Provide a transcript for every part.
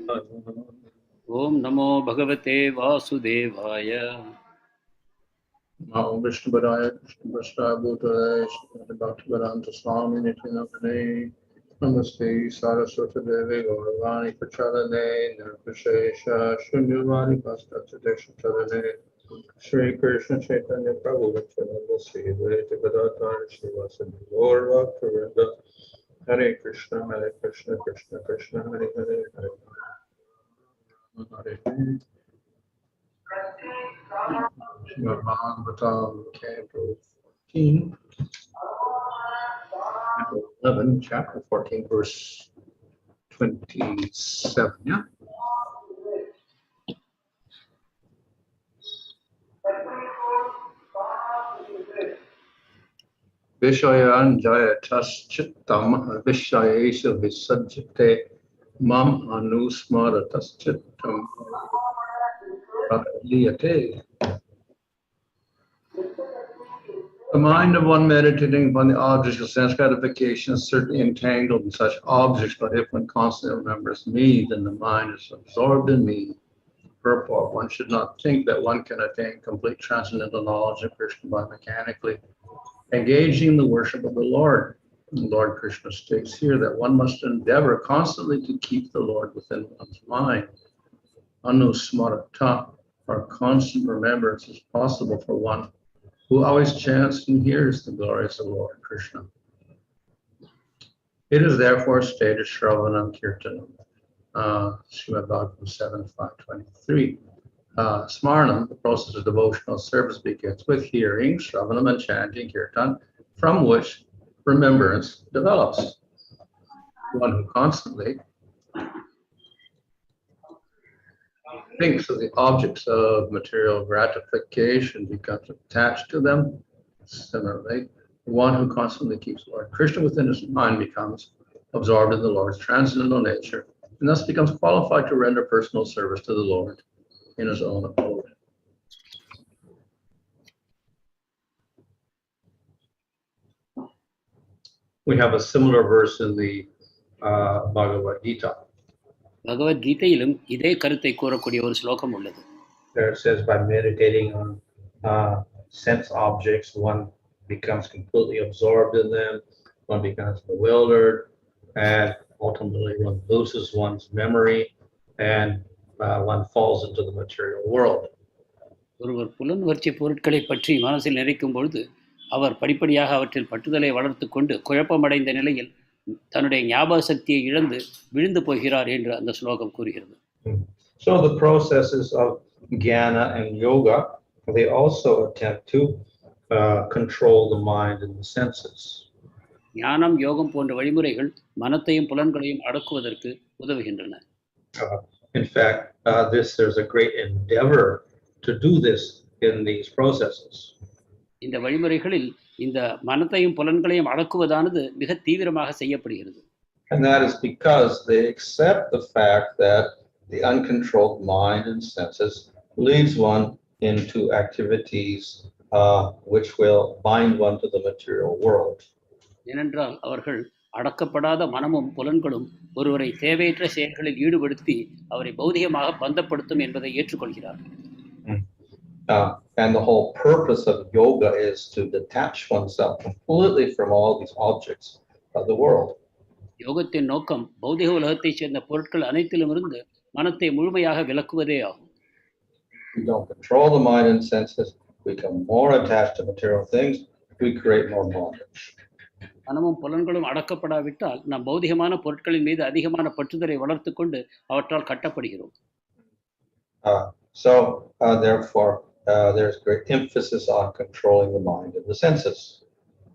Om Namo Bhagavate Vasudevaya. Namo Vishnu Padaya Krishna Prasthaya Bhutale Srimati Bhaktivedanta Swami Nityanandane Namaste Saraswati Devi Gauravani Prachalane Nirvishesha Shunyavadi Bhastata Dekshatadane Shri Krishna Chaitanya Prabhu Nityananda Sri Advaita Gadadhar Srivasadi Gaura Bhaktivedanta Hare Krishna Krishna Krishna Hare Hare Hare Hare Śravaṇam, Canto 14, Canto 11, Chapter 14, verse 27. Yeah. Viṣayān dhyāyataś cittaṁ viṣayeṣu viṣajjate mam anusmarataś cittaṁ pravilīyate. The mind of one meditating upon the objects of sense gratification is certainly entangled in such objects, but if one constantly remembers me, then the mind is absorbed in me. Purport: one should not think that one can attain complete transcendental knowledge of Krishna by mechanically engaging in the worship of the Lord. Lord Kṛṣṇa states here that one must endeavor constantly to keep the Lord within one's mind. Anusmarataḥ, or constant remembrance, is possible for one who always chants and hears the glories of Lord Kṛṣṇa. It is therefore stated, śravaṇam kīrtanam, Srimad Bhagavatam 7:523. Smaraṇam, the process of devotional service, begins with hearing, śravaṇam, and chanting kirtan, from which remembrance develops. One who constantly thinks of the objects of material gratification becomes attached to them. Similarly, one who constantly keeps Lord Kṛṣṇa within his mind becomes absorbed in the Lord's transcendental nature, and thus becomes qualified to render personal service to the Lord in his own abode. We have a similar verse in the Bhagavad Gita. Bhagavad Gitaயிலும் இதே கருத்தை கூறக்கூடிய ஒரு ஸ்லோகம் உள்ளது. There it says, by meditating on sense objects, one becomes completely absorbed in them, one becomes bewildered, and ultimately one loses one's memory, and one falls into the material world. ஒருவர் புலன்வர்ச்சி பொருட்களை பற்றி மனசில் நினைக்கும் பொழுது அவர் படிப்படியாக அவற்றில் பற்றுதலை வளர்த்து கொண்டு குழப்பமடைந்த நிலையில் தன்னுடைய ஞாபக சக்தியை இழந்து விழுந்து போகிறார் என்று அந்த ஸ்லோகம் கூறுகிறது. So the processes of jnana and yoga, they also attempt to control the mind and the senses. ஞானம், யோகம் போன்ற வழிமுறைகள் மனத்தையும் புலன்களையும் அடக்குவதற்கு உதவுகின்றன. In fact, there's a great endeavor to do this in these processes. இந்த வழிமுறைகளில் இந்த மனத்தையும் புலன்களையும் அடக்குவதானது மிக தீவிரமாக செய்யப்படுகிறது. And that is because they accept the fact that the uncontrolled mind and senses leads one into activities which will bind one to the material world. ஏனென்றால் அவர்கள் அடக்கப்படாத மனமும் புலன்களும் ஒருவரை தேவையற்ற செயல்களில் ஈடுபடுத்தி அவரை பௌதிகமாக பந்தப்படுத்தும் என்பதை ஏற்றுக்கொள்கிறார்கள். And the whole purpose of yoga is to detach oneself completely from all these objects of the world. யோகத்தின் நோக்கம் பௌதிக உலகத்தைச் சேர்ந்த பொருட்கள் அனைத்திலுமிருந்து மனத்தை முழுமையாக விலக்குவதே ஆகும். We don't control the mind and senses, become more attached to material things, we create more bondage. மனமும் புலன்களும் அடக்கப்படாவிட்டால் நாம் பௌதிகமான பொருட்களின் மீது அதிகமான பற்றுதலை வளர்த்து கொண்டு அவற்றால் கட்டப்படுகிறோம். Therefore, there's great emphasis on controlling the mind and the senses.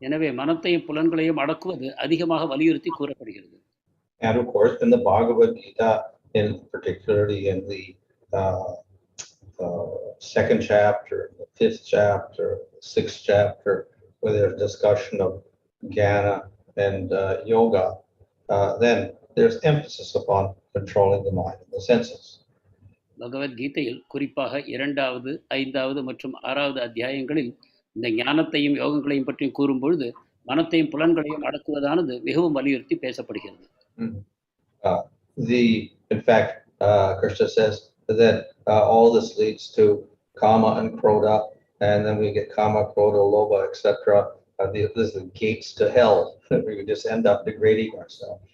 எனவே மனத்தையும் புலன்களையும் அடக்குவது அதிகமாக வலியுறுத்தி கூறப்படுகிறது. And of course, in the Bhagavad Gita, particularly in the second chapter, the fifth chapter, the sixth chapter, where there's discussion of jnana and yoga, then there's emphasis upon controlling the mind and the senses. பகவத்கீதையில் குறிப்பாக 2வது, 5வது மற்றும் 6வது அத்தியாயங்களில் இந்த ஞானத்தையும் யோகங்களையும் பற்றி கூறும்பொழுது மனத்தையும் புலன்களையும் அடக்குவதானது மிகவும் வலியுறுத்தி பேசப்படுகிறது. In fact, Krishna says that all this leads to kama and krodha, and then we get kama, krodha, lobha, etc. This is the gates to hell. We just end up degrading ourselves.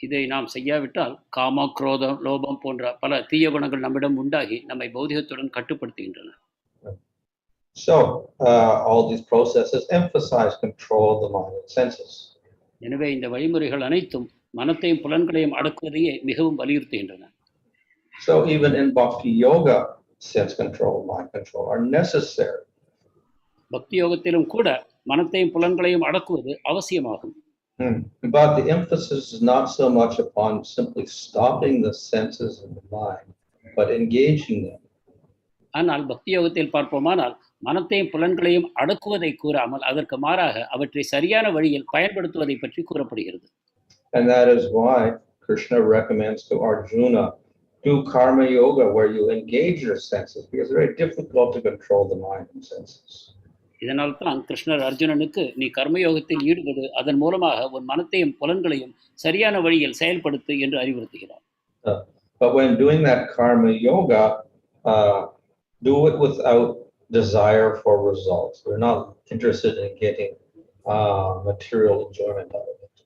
இதை நாம் செய்யாவிட்டால் காம, குரோதம், லோபம் போன்ற பல தீய குணங்கள் நம்மிடம் உண்டாகி நம்மை பௌதிகத்துடன் கட்டுப்படுத்துகின்றன. So all these processes emphasize control of the mind and senses. எனவே இந்த வழிமுறைகள் அனைத்தும் மனத்தையும் புலன்களையும் அடக்குவதையே மிகவும் வலியுறுத்துகின்றன. So even in bhakti yoga, sense control, mind control are necessary. பக்தி யோகத்திலும் கூட மனத்தையும் புலன்களையும் அடக்குவது அவசியமாகும். But the emphasis is not so much upon simply stopping the senses in the mind, but engaging them. ஆனால் பக்தி யோகத்தில் பார்ப்போமானால் மனத்தையும் புலன்களையும் அடக்குவதை கூறாமல் அதற்கு மாறாக அவற்றை சரியான வழியில் பயன்படுத்துவதை பற்றி கூறப்படுகிறது. And that is why Krishna recommends to Arjuna, do karma yoga where you engage your senses, because it's very difficult to control the mind and senses. இதனால் தான் கிருஷ்ணர் அர்ஜுனனுக்கு நீ கர்மயோகத்தில் ஈடுபடு, அதன் மூலமாக உன் மனத்தையும் புலன்களையும் சரியான வழியில் செயல்படுத்து என்று அறிவுறுத்துகிறார். But when doing that karma yoga, do it without desire for results. We're not interested in getting material enjoyment out of it.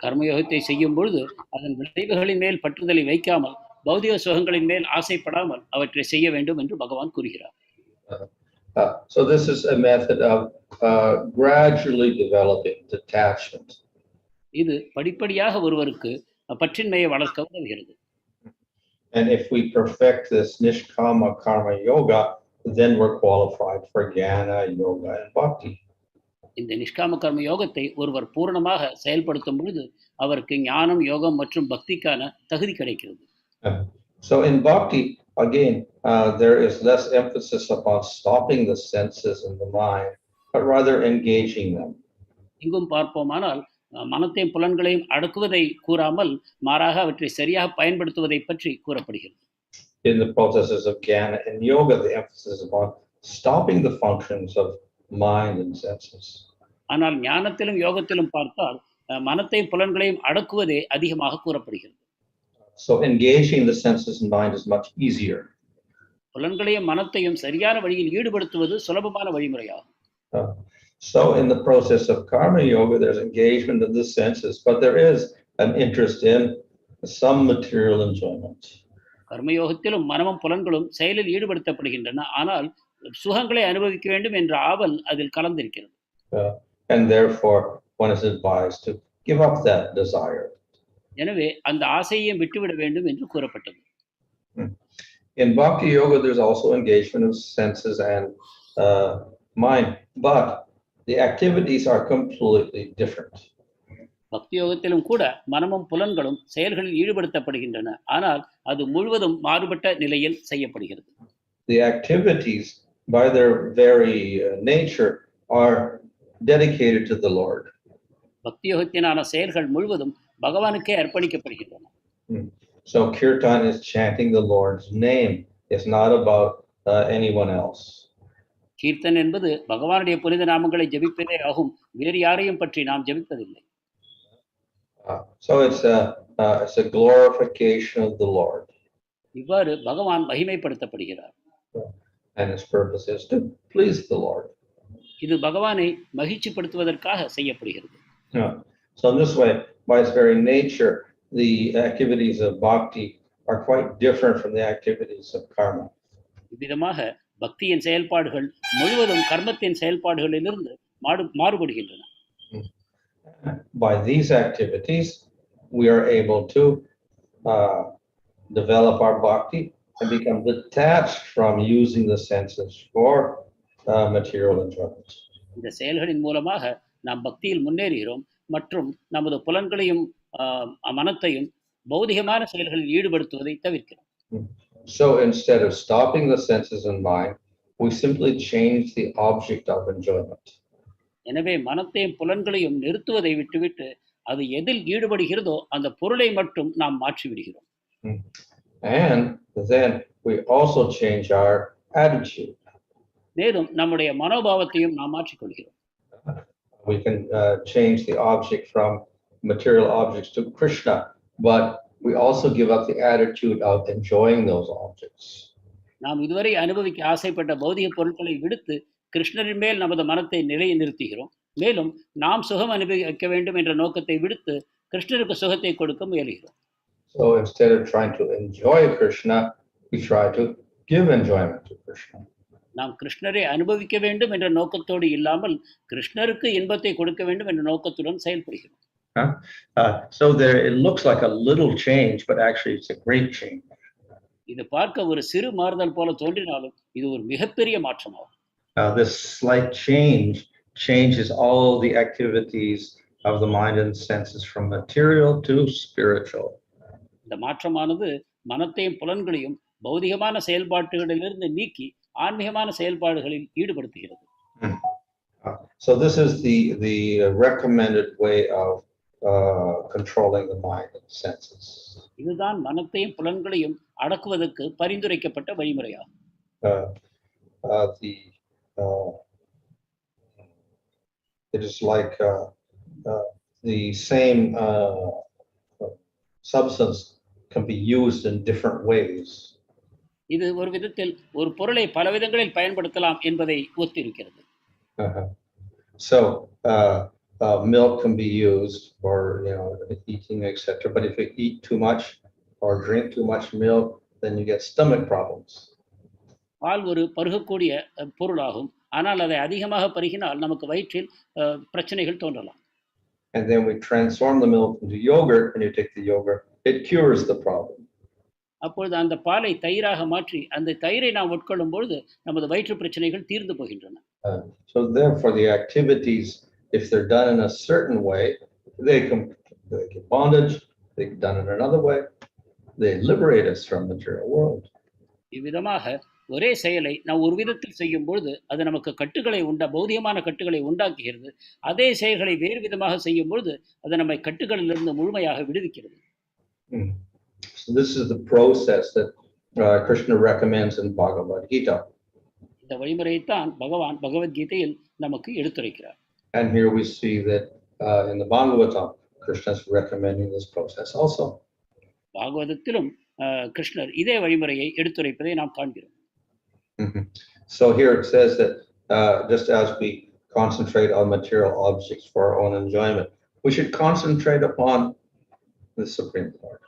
கர்மயோகத்தை செய்யும் பொழுது அதன் விளைவுகளின் மேல் பற்றுதலை வைக்காமல் பௌதிக சுகங்களின் மேல் ஆசைப்படாமல் அவற்றை செய்ய வேண்டும் என்று பகவான் கூறுகிறார். So this is a method of gradually developing detachment. இது படிப்படியாக ஒருவருக்கு பற்றின்மையை வளர்க்க உதவுகிறது. And if we perfect this nishkama karma yoga, then we're qualified for jnana, yoga, and bhakti. இந்த நிஷ்காம கர்ம யோகத்தை ஒருவர் பூரணமாக செயல்படுத்தும் பொழுது அவருக்கு ஞானம், யோகம் மற்றும் பக்திக்கான தகுதி கிடைக்கிறது. So in bhakti, again, there is less emphasis upon stopping the senses in the mind, but rather engaging them. இங்கும் பார்ப்போமானால் மனத்தையும் புலன்களையும் அடக்குவதை கூறாமல் மாறாக அவற்றை சரியாக பயன்படுத்துவதை பற்றி கூறப்படுகிறது. In the processes of jnana and yoga, the emphasis is upon stopping the functions of mind and senses. ஆனால் ஞானத்திலும் யோகத்திலும் பார்த்தால் மனத்தையும் புலன்களையும் அடக்குவதே அதிகமாக கூறப்படுகிறது. So engaging the senses and mind is much easier. புலன்களையும் மனத்தையும் சரியான வழியில் ஈடுபடுத்துவது சுலபமான வழிமுறையாகும். So in the process of karma yoga, there's engagement of the senses, but there is an interest in some material enjoyment. கர்மயோகத்திலும் மனமும் புலன்களும் செயலில் ஈடுபடுத்தப்படுகின்றன, ஆனால் சுகங்களை அனுபவிக்க வேண்டும் என்ற ஆவல் அதில் கலந்திருக்கிறது. And therefore one is advised to give up that desire. எனவே அந்த ஆசையையும் விட்டுவிட வேண்டும் என்று கூறப்பட்டது. In bhakti yoga, there's also engagement of senses and mind, but the activities are completely different. பக்தி யோகத்திலும் கூட மனமும் புலன்களும் செயல்களில் ஈடுபடுத்தப்படுகின்றன, ஆனால் அது முழுவதும் மாறுபட்ட நிலையில் செய்யப்படுகிறது. The activities by their very nature are dedicated to the Lord. பக்தி யோகத்தினான செயல்கள் முழுவதும் பகவானுக்கே அர்ப்பணிக்கப்படுகின்றன. So kirtan is chanting the Lord's name. It's not about anyone else. Kirtan என்பது பகவானுடைய புனித நாமங்களை ஜெபிப்பதே ஆகும், வேறு யாரையும் பற்றி நாம் ஜெபிப்பதில்லை. So it's a glorification of the Lord. இவ்வாறு பகவான் மகிமைப்படுத்தப்படுகிறார். And its purpose is to please the Lord. இது பகவானை மகிழ்ச்சிப்படுத்துவதற்காக செய்யப்படுகிறது. So in this way, by its very nature, the activities of bhakti are quite different from the activities of karma. இவ்விதமாக பக்தியின் செயல்பாடுகள் முழுவதும் கர்மத்தின் செயல்பாடுகளிலிருந்து மாறுபடுகின்றன. By these activities, we are able to develop our bhakti and become detached from using the senses for material enjoyment. இந்த செயல்களின் மூலமாக நாம் பக்தியில் முன்னேறுகிறோம் மற்றும் நமது புலன்களையும் மனத்தையும் பௌதிகமான செயல்களில் ஈடுபடுத்துவதை தவிர்க்கிறோம். So instead of stopping the senses and mind, we simply change the object of enjoyment. எனவே மனத்தையும் புலன்களையும் நிறுத்துவதை விட்டுவிட்டு அது எதில் ஈடுபடுகிறதோ அந்த பொருளை மட்டும் நாம் மாற்றி விடுகிறோம். And then we also change our attitude. மேலும் நம்முடைய மனோபாவத்தையும் நாம் மாற்றிக்கொள்கிறோம். We can change the object from material objects to Krishna, but we also give up the attitude of enjoying those objects. நாம் இதுவரை அனுபவிக்க ஆசைப்பட்ட பௌதிக பொருட்களை விடுத்து கிருஷ்ணரின் மேல் நமது மனத்தை நிலைநிறுத்துகிறோம். மேலும் நாம் சுகம் அனுபவிக்க வேண்டும் என்ற நோக்கத்தை விடுத்து கிருஷ்ணருக்கு சுகத்தை கொடுக்க முயல்கிறோம். So instead of trying to enjoy Krishna, we try to give enjoyment to Krishna. நாம் கிருஷ்ணரை அனுபவிக்க வேண்டும் என்ற நோக்கத்தோடு இல்லாமல் கிருஷ்ணருக்கு இன்பத்தை கொடுக்க வேண்டும் என்ற நோக்கத்துடன் செயல்படுகிறோம். So there it looks like a little change, but actually it's a great change. இது பார்க்க ஒரு சிறு மாறுதல் போல தோன்றினாலும் இது ஒரு மிகப்பெரிய மாற்றமாகும். This slight change changes all the activities of the mind and senses from material to spiritual. இந்த மாற்றமானது மனத்தையும் புலன்களையும் பௌதிகமான செயல்பாடுகளிலிருந்து நீக்கி ஆன்மீகமான செயல்பாடுகளில் ஈடுபடுத்துகிறது. So this is the recommended way of controlling the mind and senses. இதுதான் மனத்தையும் புலன்களையும் அடக்குவதற்கு பரிந்துரைக்கப்பட்ட வழிமுறையாகும். It is like the same substance can be used in different ways. இது ஒரு விதத்தில் ஒரு பொருளை பல விதங்களில் பயன்படுத்தலாம் என்பதை ஒத்திருக்கிறது. So milk can be used for eating, etc. But if you eat too much or drink too much milk, then you get stomach problems. பால் ஒரு பருகக்கூடிய பொருளாகும். ஆனால் அதை அதிகமாக பருகினால் நமக்கு வயிற்றில் பிரச்சனைகள் தோன்றலாம். And then we transform the milk into yogurt, and you take the yogurt, it cures the problem. அப்பொழுது அந்த பாலை தயிராக மாற்றி அந்த தயிரை நாம் உட்கொள்ளும் பொழுது நமது வயிற்று பிரச்சனைகள் தீர்ந்து போகின்றன. So therefore the activities, if they're done in a certain way, they get bondage. They're done in another way, they liberate us from the material world. இவ்விதமாக ஒரே செயலை நாம் ஒரு விதத்தில் செய்யும் பொழுது அது நமக்கு கட்டுகளை பௌதிகமான கட்டுகளை உண்டாக்குகிறது. அதே செயல்களை வேறு விதமாக செய்யும் பொழுது அது நம்மை கட்டுகளிலிருந்து முழுமையாக விடுவிக்கிறது. So this is the process that Krishna recommends in Bhagavad Gita. இந்த வழிமுறையைத்தான் பகவான் பகவத்கீதையில் நமக்கு எடுத்துரைக்கிறார். And here we see that in the Bhagavatam, Krishna is recommending this process also. பாகவதத்திலும் கிருஷ்ணர் இதே வழிமுறையை எடுத்துரைப்பதை நாம் காண்கிறோம். So here it says that just as we concentrate on material objects for our own enjoyment, we should concentrate upon the Supreme Lord.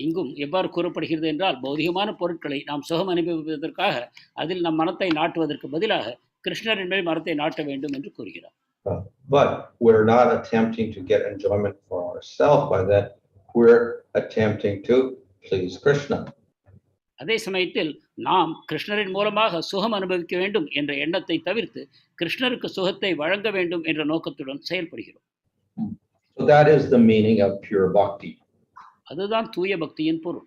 இங்கும் எவ்வாறு கூறப்படுகிறது என்றால் பௌதிகமான பொருட்களை நாம் சுகம் அனுபவிப்பதற்காக அதில் நம் மனத்தை நாட்டுவதற்கு பதிலாக கிருஷ்ணரின் மேல் மனத்தை நாட்ட வேண்டும் என்று கூறுகிறார். But we're not attempting to get enjoyment for ourselves by that. We're attempting to please Krishna. அதே சமயத்தில் நாம் கிருஷ்ணரின் மூலமாக சுகம் அனுபவிக்க வேண்டும் என்ற எண்ணத்தை தவிர்த்து கிருஷ்ணருக்கு சுகத்தை வழங்க வேண்டும் என்ற நோக்கத்துடன் செயல்படுகிறோம். So that is the meaning of pure bhakti. அதுதான் தூய பக்தியின் பொருள்.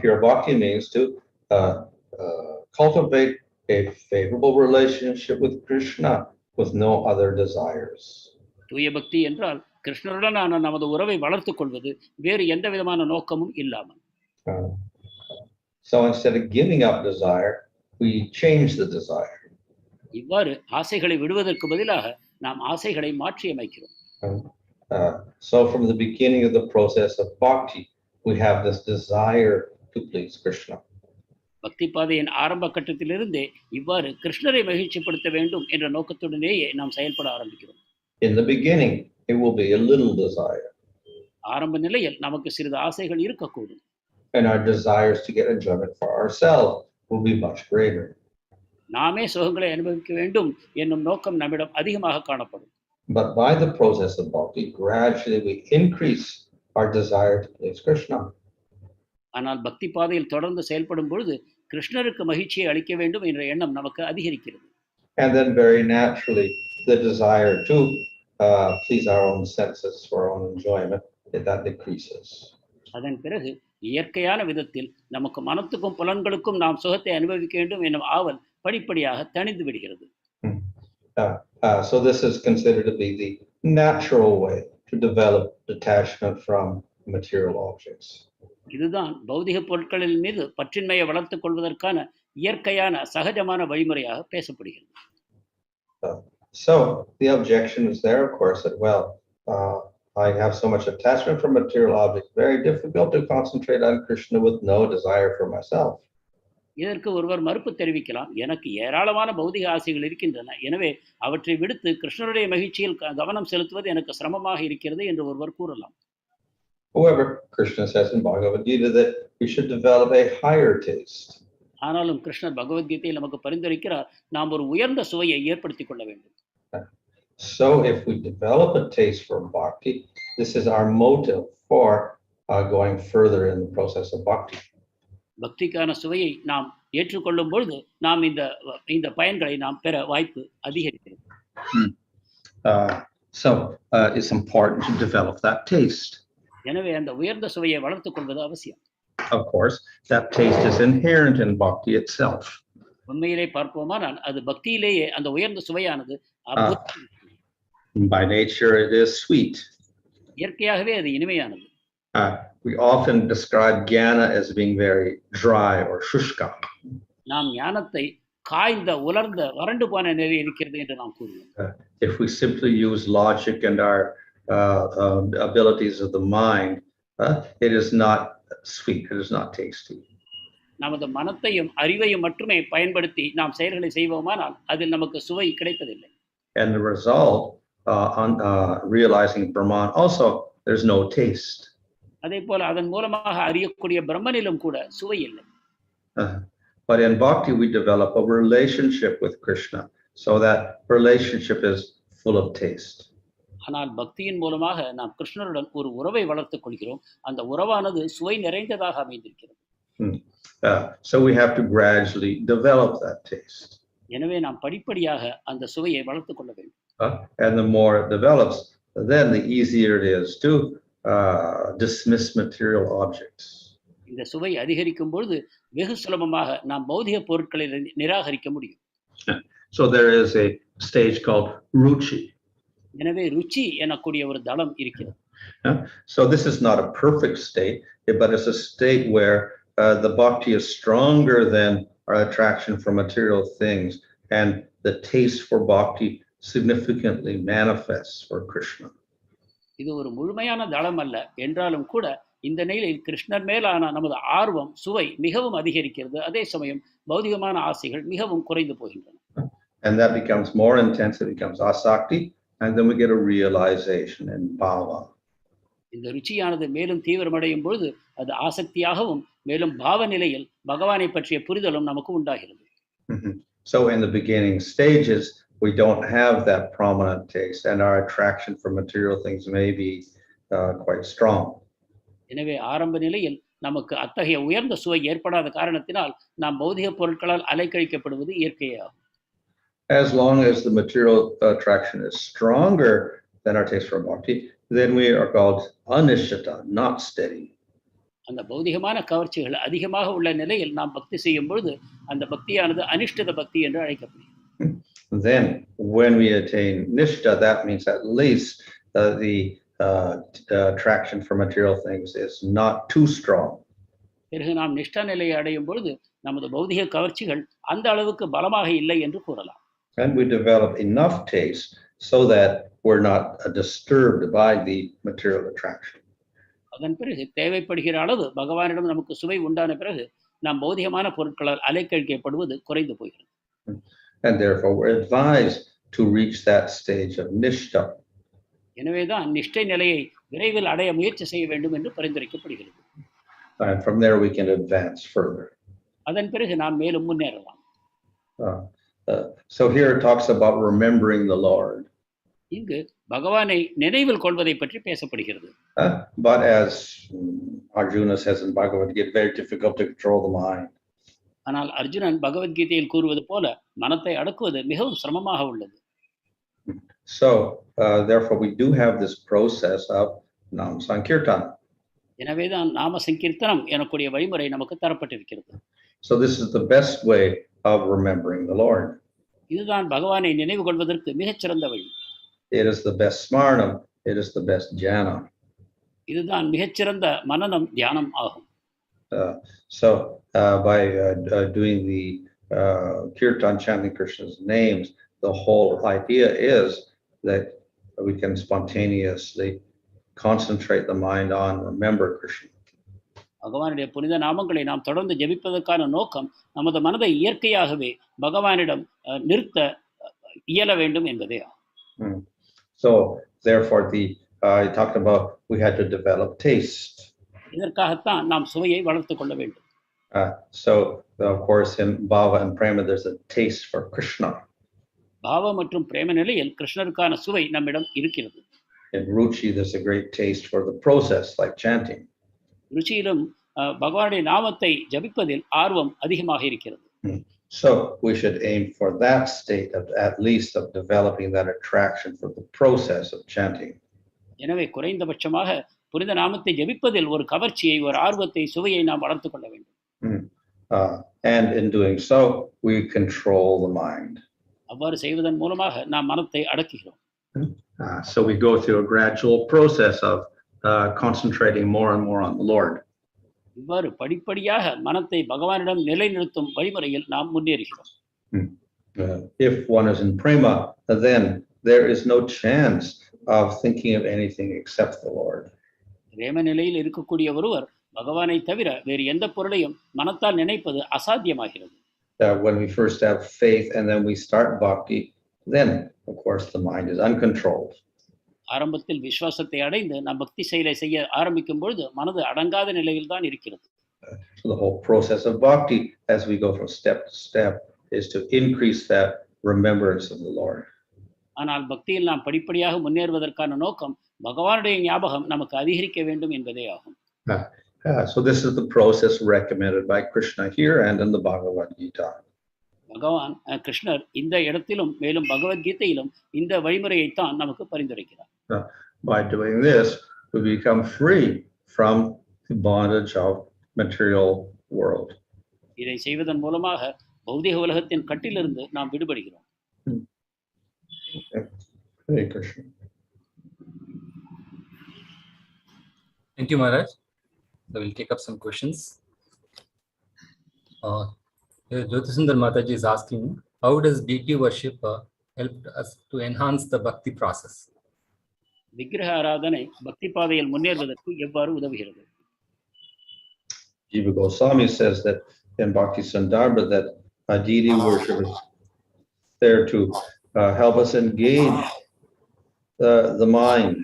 Pure bhakti means to cultivate a favorable relationship with Krishna with no other desires. தூய பக்தி என்றால் கிருஷ்ணருடனான நமது உறவை வளர்த்துக் கொள்வது வேறு எந்த விதமான நோக்கமும் இல்லாமல். So instead of giving up desire, we change the desire. இவ்வாறு ஆசைகளை விடுவதற்கு பதிலாக நாம் ஆசைகளை மாற்றி அமைக்கிறோம். So from the beginning of the process of bhakti, we have this desire to please Krishna. பக்தி பாதையின் ஆரம்ப கட்டத்திலிருந்தே இவ்வாறு கிருஷ்ணரை மகிழ்ச்சிப்படுத்த வேண்டும் என்ற நோக்கத்துடனேயே நாம் செயல்பட ஆரம்பிக்கிறோம். In the beginning, it will be a little desire. ஆரம்ப நிலையில் நமக்கு சிறிது ஆசைகள் இருக்கக்கூடும். And our desires to get enjoyment for ourselves will be much greater. நாமே சுகங்களை அனுபவிக்க வேண்டும் என்னும் நோக்கம் நம்மிடம் அதிகமாக காணப்படும். But by the process of bhakti, gradually we increase our desire to please Krishna. ஆனால் பக்தி பாதையில் தொடர்ந்து செயல்படும் பொழுது கிருஷ்ணருக்கு மகிழ்ச்சியை அளிக்க வேண்டும் என்ற எண்ணம் நமக்கு அதிகரிக்கிறது. And then very naturally, the desire to please our own senses for our own enjoyment, that decreases. அதன் பிறகு இயற்கையான விதத்தில் நமக்கு மனத்துக்கும் புலன்களுக்கும் நாம் சுகத்தை அனுபவிக்க வேண்டும் என்னும் ஆவல் படிப்படியாக தணிந்து விடுகிறது. So this is considered to be the natural way to develop detachment from material objects. இதுதான் பௌதிக பொருட்களின் மீது பற்றின்மையை வளர்த்துக் கொள்வதற்கான இயற்கையான சகஜமான வழிமுறையாக பேசப்படுகிறது. So the objection is there, of course, that I have so much attachment for material objects, very difficult to concentrate on Krishna with no desire for myself. இதற்கு ஒருவர் மறுப்பு தெரிவிக்கலாம். எனக்கு ஏராளமான பௌதிக ஆசைகள் இருக்கின்றன. எனவே அவற்றை விடுத்து கிருஷ்ணருடைய மகிழ்ச்சியில் கவனம் செலுத்துவது எனக்கு சிரமமாக இருக்கிறது என்று ஒருவர் கூறலாம். However, Krishna says in Bhagavad Gita that we should develop a higher taste. ஆனாலும் கிருஷ்ணர் பகவத்கீதையில் நமக்கு பரிந்துரைக்கிறார், நாம் ஒரு உயர்ந்த சுவையை ஏற்படுத்திக் கொள்ள வேண்டும். So if we develop a taste for bhakti, this is our motive for going further in the process of bhakti. பக்திக்கான சுவையை நாம் ஏற்றுக்கொள்ளும் பொழுது நாம் இந்த பயன்களை நாம் பெற வாய்ப்பு அதிகரிக்கிறது. So it's important to develop that taste. எனவே அந்த உயர்ந்த சுவையை வளர்த்துக் கொள்வது அவசியம். Of course, that taste is inherent in bhakti itself. உண்மையிலே பார்ப்போமானால் அது பக்தியிலேயே அந்த உயர்ந்த சுவையானது by nature it is sweet. இயற்கையாகவே அது இனிமையானது. We often describe jnana as being very dry or shushka. நாம் ஞானத்தை காய்ந்த உலர்ந்த வறண்டு போன நிலையில் இருக்கிறது என்று நாம் கூறுவோம். If we simply use logic and our abilities of the mind, it is not sweet, it is not tasty. நமது மனத்தையும் அறிவையும் மட்டுமே பயன்படுத்தி நாம் செயல்களை செய்வோமானால் அதில் நமக்கு சுவை கிடைப்பதில்லை. And the result on realizing Brahman also, there's no taste. அதே போல அதன் மூலமாக அறியக்கூடிய பிரம்மனிலும் கூட சுவை இல்லை. But in bhakti we develop a relationship with Krishna, so that relationship is full of taste. ஆனால் பக்தியின் மூலமாக நாம் கிருஷ்ணருடன் ஒரு உறவை வளர்த்துக் கொள்கிறோம். அந்த உறவானது சுவை நிறைந்ததாக அமைந்திருக்கிறது. So we have to gradually develop that taste. எனவே நாம் படிப்படியாக அந்த சுவையை வளர்த்துக் கொள்ள வேண்டும். And the more it develops, then the easier it is to dismiss material objects. இந்த சுவை அதிகரிக்கும் பொழுது வெகு சுலபமாக நாம் பௌதிக பொருட்களை நிராகரிக்க முடியும். So there is a stage called ruchi. எனவே ருச்சி எனக்கூடிய ஒரு தளம் இருக்கிறது. So this is not a perfect state, but it's a state where the bhakti is stronger than our attraction for material things, and the taste for bhakti significantly manifests for Krishna. இது ஒரு முழுமையான தளம் அல்ல என்றாலும் கூட இந்த நிலையில் கிருஷ்ணர் மேலான நமது ஆர்வம் சுவை மிகவும் அதிகரிக்கிறது. அதே சமயம் பௌதிகமான ஆசைகள் மிகவும் குறைந்து போகின்றன. And that becomes more intense, it becomes asakti, and then we get a realization in bhava. இந்த ருச்சியானது மேலும் தீவிரமடையும் பொழுது அது ஆசக்தியாகவும் மேலும் பாவ நிலையில் பகவானை பற்றிய புரிதலும் நமக்கு உண்டாகிறது. So in the beginning stages we don't have that prominent taste, and our attraction for material things may be quite strong. எனவே ஆரம்ப நிலையில் நமக்கு அத்தகைய உயர்ந்த சுவை ஏற்படாத காரணத்தினால் நாம் பௌதிக பொருட்களால் அலைக்கழிக்கப்படுவது இயற்கையாகும். As long as the material attraction is stronger than our taste for bhakti, then we are called anishtata, not steady. அந்த பௌதிகமான கவர்ச்சிகள் அதிகமாக உள்ள நிலையில் நாம் பக்தி செய்யும் பொழுது அந்த பக்தியானது அனிஷ்டித பக்தி என்று அழைக்கப்படுகிறது. Then when we attain nishtha, that means at least the attraction for material things is not too strong. பிறகு நாம் நிஷ்டா நிலையை அடையும் பொழுது நமது பௌதிக கவர்ச்சிகள் அந்த அளவுக்கு பலமாக இல்லை என்று கூறலாம். And we develop enough taste so that we're not disturbed by the material attraction. அதன் பிறகு தேவைப்படுகிற அளவு பகவானிடம் நமக்கு சுவை உண்டான பிறகு நாம் பௌதிகமான பொருட்களால் அலைக்கழிக்கப்படுவது குறைந்து போகிறது. And therefore we're advised to reach that stage of nishtha. எனவேதான் நிஷ்டை நிலையை விரைவில் அடைய முயற்சி செய்ய வேண்டும் என்று பரிந்துரைக்கப்படுகிறது. And from there we can advance further. அதன் பிறகு நாம் மேலும் முன்னேறலாம். So here it talks about remembering the Lord. இங்கு பகவானை நினைவில் கொள்வதை பற்றி பேசப்படுகிறது. But as Arjuna says in Bhagavad Gita, very difficult to control the mind. ஆனால் அர்ஜுனன் பகவத்கீதையில் கூறுவது போல மனத்தை அடக்குவது மிகவும் சிரமமாக உள்ளது. So therefore we do have this process of nam sankirtan. எனவேதான் நாம சங்கீர்த்தனம் எனக்கூடிய வழிமுறை நமக்கு தரப்பட்டிருக்கிறது. So this is the best way of remembering the Lord. இதுதான் பகவானை நினைவு கொள்வதற்கு மிகச்சிறந்த வழி. It is the best smaraṇam, it is the best jnana. இதுதான் மிகச்சிறந்த மனனம் தியானம் ஆகும். So by doing the kirtan, chanting Krishna's names, the whole idea is that we can spontaneously concentrate the mind on remember Krishna. பகவானுடைய புனித நாமங்களை நாம் தொடர்ந்து ஜெபிப்பதற்கான நோக்கம் நமது மனதை இயற்கையாகவே பகவானிடம் நிறுத்த இயல வேண்டும் என்பதே. So therefore I talked about we had to develop taste. இதற்காகத்தான் நாம் சுவையை வளர்த்து கொள்ள வேண்டும். So of course in bhava and prema there's a taste for Krishna. பாவ மற்றும் பிரேம நிலையில் கிருஷ்ணருக்கான சுவை நம்மிடம் இருக்கிறது. In ruchi there's a great taste for the process like chanting. ருச்சியிலும் பகவானுடைய நாமத்தை ஜபிப்பதில் ஆர்வம் அதிகமாக இருக்கிறது. So we should aim for that state of at least of developing that attraction for the process of chanting. எனவே குறைந்தபட்சமாக புனித நாமத்தை ஜபிப்பதில் ஒரு கவர்ச்சியை, ஒரு ஆர்வத்தை, சுவையை நாம் வளர்த்து கொள்ள வேண்டும். And in doing so we control the mind. அவ்வாறு செய்வதன் மூலமாக நாம் மனத்தை அடக்குகிறோம். So we go through a gradual process of concentrating more and more on the Lord. இவ்வாறு படிப்படியாக மனத்தை பகவானிடம் நிலைநிறுத்தும் வழிமுறையில் நாம் முன்னேறுகிறோம். If one is in prema, then there is no chance of thinking of anything except the Lord. பிரேம நிலையில் இருக்கக்கூடிய ஒருவர் பகவானை தவிர வேறு எந்த பொருளையும் மனத்தால் நினைப்பது அசாத்தியமாகிறது. When we first have faith and then we start bhakti, then of course the mind is uncontrolled. ஆரம்பத்தில் விசுவாசத்தை அடைந்து நாம் பக்தி செயலை செய்ய ஆரம்பிக்கும் பொழுது மனது அடங்காத நிலையில் தான் இருக்கிறது. So the whole process of bhakti as we go from step to step is to increase that remembrance of the Lord. ஆனால் பக்தியில் நாம் படிப்படியாக முன்னேறுவதற்கான நோக்கம் பகவானுடைய ஞாபகம் நமக்கு அதிகரிக்க வேண்டும் என்பதே ஆகும். So this is the process recommended by Krishna here and in the Bhagavad Gita. பகவான் கிருஷ்ணர் இந்த இடத்திலும் மேலும் பகவத்கீதையிலும் இந்த வழிமுறையைத்தான் நமக்கு பரிந்துரைக்கிறார். By doing this, we become free from the bondage of material world. இதை செய்வதன் மூலமாக பௌதிக உலகத்தின் கட்டிலிருந்து நாம் விடுபடுகிறோம். Hare Krishna. Thank you, Maharaj. So we'll take up some questions. Jyotisundar Mataji is asking, how does deity worship help us to enhance the bhakti process? விக்கிரக ஆராதனை பக்தி பாதையில் முன்னேறுவதற்கு எவ்வாறு உதவுகிறது? Jiva Goswami says that in Bhakti Sandarbha that deity worship is there to help us engage the mind.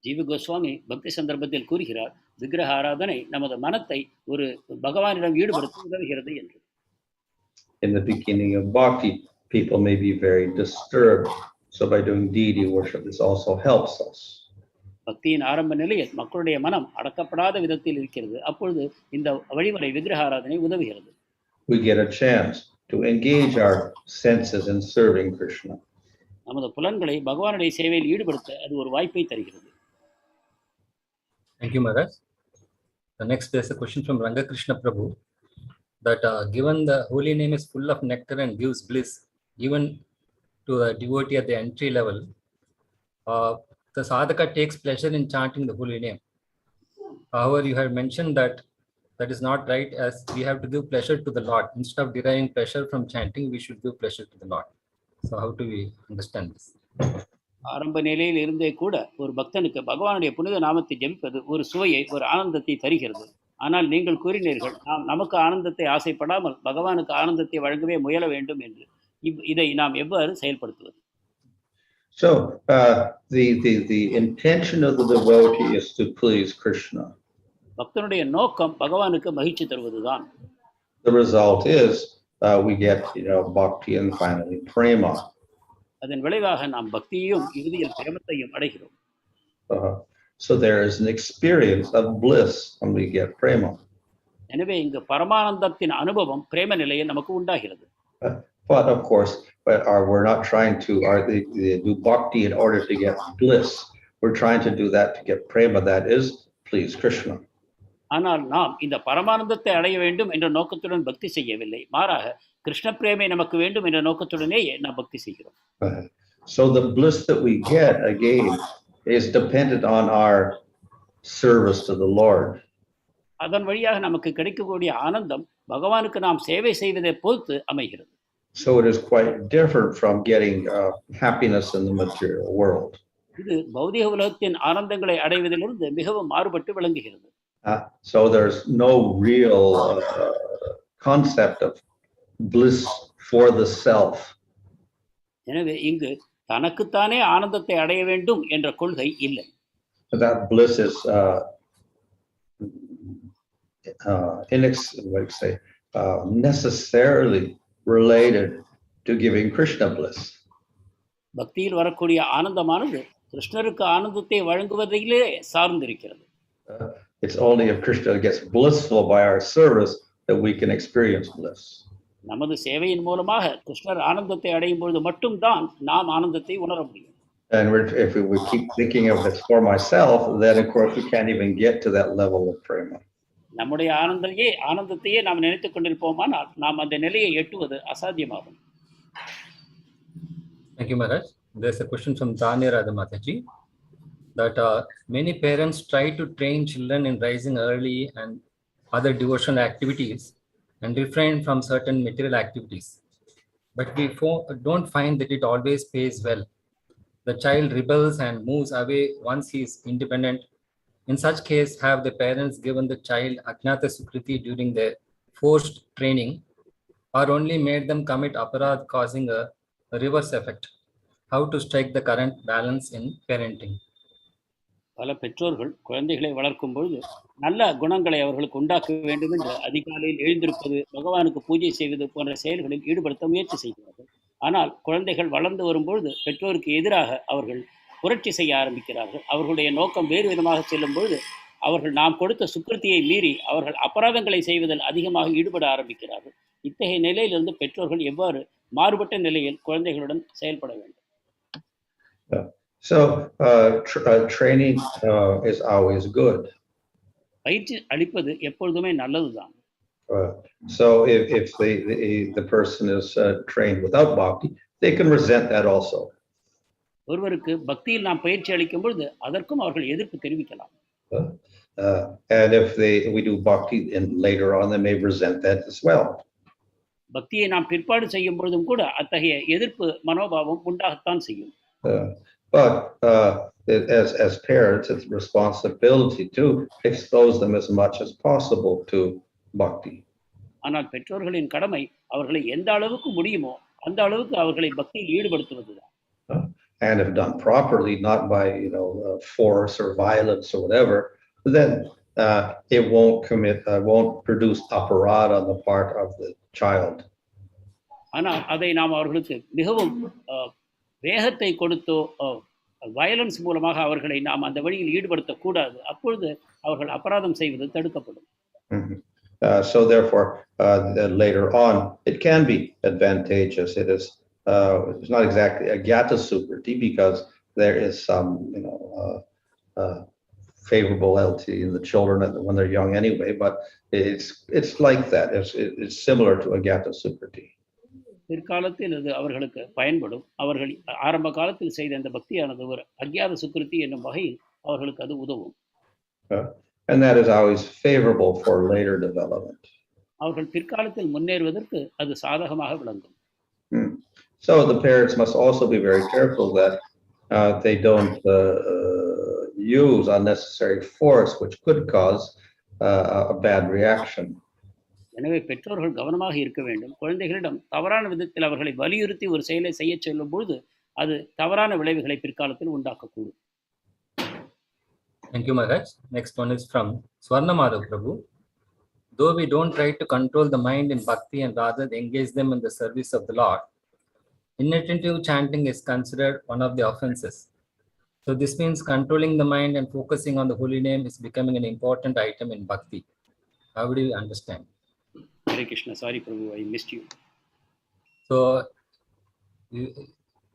ஜீவ கோஸ்வாமி பக்தி சந்தர்ப்பத்தில் கூறுகிறார், விக்கிரக ஆராதனை நமது மனத்தை ஒரு பகவானிடம் ஈடுபடுத்த உதவுகிறது என்று. In the beginning of bhakti, people may be very disturbed. So by doing deity worship, this also helps us. பக்தியின் ஆரம்ப நிலையில் மக்களுடைய மனம் அடக்கப்படாத விதத்தில் இருக்கிறது. அப்பொழுது இந்த வழிமுறை விக்கிரக ஆராதனை உதவுகிறது. We get a chance to engage our senses in serving Krishna. நமது புலன்களை பகவானுடைய சேவையில் ஈடுபடுத்த அது ஒரு வாய்ப்பை தருகிறது. Thank you, Maharaj. The next is a question from Ranga Krishna Prabhu that given the holy name is full of nectar and gives bliss, even to a devotee at the entry level, the sadhaka takes pleasure in chanting the holy name. However, you have mentioned that that is not right, as we have to give pleasure to the Lord. Instead of deriving pleasure from chanting, we should give pleasure to the Lord. So how do we understand this? ஆரம்ப நிலையில் இருந்தே கூட ஒரு பக்தனுக்கு பகவானுடைய புனித நாமத்தை ஜெபிப்பது ஒரு சுவையை, ஒரு ஆனந்தத்தை தருகிறது. ஆனால் நீங்கள் கூறினீர்கள், நாம் நமக்கு ஆனந்தத்தை ஆசைப்படாமல் பகவானுக்கு ஆனந்தத்தை வழங்கவே முயல வேண்டும் என்று. இதை நாம் எவ்வாறு செயல்படுத்துவது? So the intention of the devotee is to please Krishna. பக்தனுடைய நோக்கம் பகவானுக்கு மகிழ்ச்சி தருவதுதான். The result is we get bhakti and finally prema. அதன் விளைவாக நாம் பக்தியையும் இறுதியில் பிரேமத்தையும் அடைகிறோம். So there is an experience of bliss when we get prema. எனவே இங்கு பரமானந்தத்தின் அனுபவம் பிரேம நிலையில் நமக்கு உண்டாகிறது. But of course, we're not trying to do bhakti in order to get bliss. We're trying to do that to get prema, that is, please Krishna. ஆனால் நாம் இந்த பரமானந்தத்தை அடைய வேண்டும் என்ற நோக்கத்துடன் பக்தி செய்யவில்லை. மாறாக கிருஷ்ண பிரேமை நமக்கு வேண்டும் என்ற நோக்கத்துடனேயே நாம் பக்தி செய்கிறோம். So the bliss that we get again is dependent on our service to the Lord. அதன் வழியாக நமக்கு கிடைக்கக்கூடிய ஆனந்தம் பகவானுக்கு நாம் சேவை செய்வதை பொறுத்து அமைகிறது. So it is quite different from getting happiness in the material world. இது பௌதிக உலகத்தின் ஆனந்தங்களை அடைவதிலிருந்து மிகவும் மாறுபட்டு விளங்குகிறது. So there's no real concept of bliss for the self. எனவே இங்கு தனக்குத்தானே ஆனந்தத்தை அடைய வேண்டும் என்ற கொள்கை இல்லை. That bliss is necessarily related to giving Krishna bliss. பக்தியில் வரக்கூடிய ஆனந்தமானது கிருஷ்ணருக்கு ஆனந்தத்தை வழங்குவதிலே சார்ந்திருக்கிறது. It's only if Krishna gets blissful by our service that we can experience bliss. நமது சேவையின் மூலமாக கிருஷ்ணர் ஆனந்தத்தை அடையும் பொழுது மட்டும்தான் நாம் ஆனந்தத்தை உணர முடியும். And if we keep thinking of it for myself, then of course we can't even get to that level of prema. நம்முடைய ஆனந்தத்தையே நாம் நினைத்துக் கொண்டிருப்போமானால் நாம் அந்த நிலையை எட்டுவது அசாத்தியமாகும். Thank you, Maharaj. There's a question from Dhanya Radhamataji that many parents try to train children in rising early and other devotional activities and refrain from certain material activities. But we don't find that it always pays well. The child rebels and moves away once he is independent. In such case, have the parents given the child ajnata sukriti during their forced training or only made them commit aparadh, causing a reverse effect? How to strike the current balance in parenting? பல பெற்றோர்கள் குழந்தைகளை வளர்க்கும் பொழுது நல்ல குணங்களை அவர்களுக்கு உண்டாக்க வேண்டும் என்று அதிகாலையில் எழுந்திருப்பது, பகவானுக்கு பூஜை செய்வது போன்ற செயல்களில் ஈடுபடுத்த முயற்சி செய்கிறார்கள். ஆனால் குழந்தைகள் வளர்ந்து வரும்பொழுது பெற்றோருக்கு எதிராக அவர்கள் புரட்சி செய்ய ஆரம்பிக்கிறார்கள். அவர்களுடைய நோக்கம் வேறு விதமாக செல்லும் பொழுது அவர்கள் நாம் கொடுத்த சுக்கிருத்தியை மீறி அவர்கள் அபராதங்களை செய்வதில் அதிகமாக ஈடுபட ஆரம்பிக்கிறார்கள். இத்தகைய நிலையிலிருந்து பெற்றோர்கள் எவ்வாறு மாறுபட்ட நிலையில் குழந்தைகளுடன் செயல்பட வேண்டும்? So training is always good. பயிற்சி அளிப்பது எப்பொழுதுமே நல்லதுதான். So if the person is trained without bhakti, they can resent that also. ஒருவருக்கு பக்தியில் நாம் பயிற்சி அளிக்கும் பொழுது அதற்கும் அவர்கள் எதிர்ப்பு தெரிவிக்கலாம். And if we do bhakti and later on, they may resent that as well. பக்தியை நாம் பிற்பாடு செய்யும் பொழுதும் கூட அத்தகைய எதிர்ப்பு மனோபாவம் உண்டாகத்தான் செய்யும். But as parents, it's responsibility to expose them as much as possible to bhakti. ஆனால் பெற்றோர்களின் கடமை அவர்களை எந்த அளவுக்கு முடியுமோ அந்த அளவுக்கு அவர்களை பக்தியில் ஈடுபடுத்துவதுதான். And if done properly, not by force or violence or whatever, then it won't produce aparadha on the part of the child. ஆனால் அதை நாம் அவர்களுக்கு மிகவும் வேகத்தை கொடுத்தோ வயலன்ஸ் மூலமாக அவர்களை நாம் அந்த வழியில் ஈடுபடுத்தக்கூடாது. அப்பொழுது அவர்கள் அபராதம் செய்வது தடுக்கப்படும். So therefore, later on, it can be advantageous. It's not exactly a gata sukriti because there is some, favorability in the children when they're young anyway. But it's like that. It's similar to a gata sukriti. பிற்காலத்தில் அது அவர்களுக்கு பயன்படும். அவர்கள் ஆரம்ப காலத்தில் செய்த அந்த பக்தியானது ஒரு அக்ஞாத சுக்கிருதி என்னும் வகையில் அவர்களுக்கு அது உதவும். And that is always favorable for later development. அவர்கள் பிற்காலத்தில் முன்னேறுவதற்கு அது சாதகமாக விளங்கும். So the parents must also be very careful that they don't use unnecessary force, which could cause a bad reaction. எனவே பெற்றோர்கள் கவனமாக இருக்க வேண்டும். குழந்தைகளிடம் தவறான விதத்தில் அவர்களை வலியுறுத்தி ஒரு செயலை செய்ய சொல்லும் பொழுது அது தவறான விளைவுகளை பிற்காலத்தில் உண்டாக்கக்கூடும். Thank you, Maharaj. Next one is from Swarnamadhav Prabhu. Though we don't try to control the mind in bhakti and rather engage them in the service of the Lord, inattentive chanting is considered one of the offenses. So this means controlling the mind and focusing on the holy name is becoming an important item in bhakti. How do you understand? Hare Krishna. Sorry, Prabhu, I missed you. So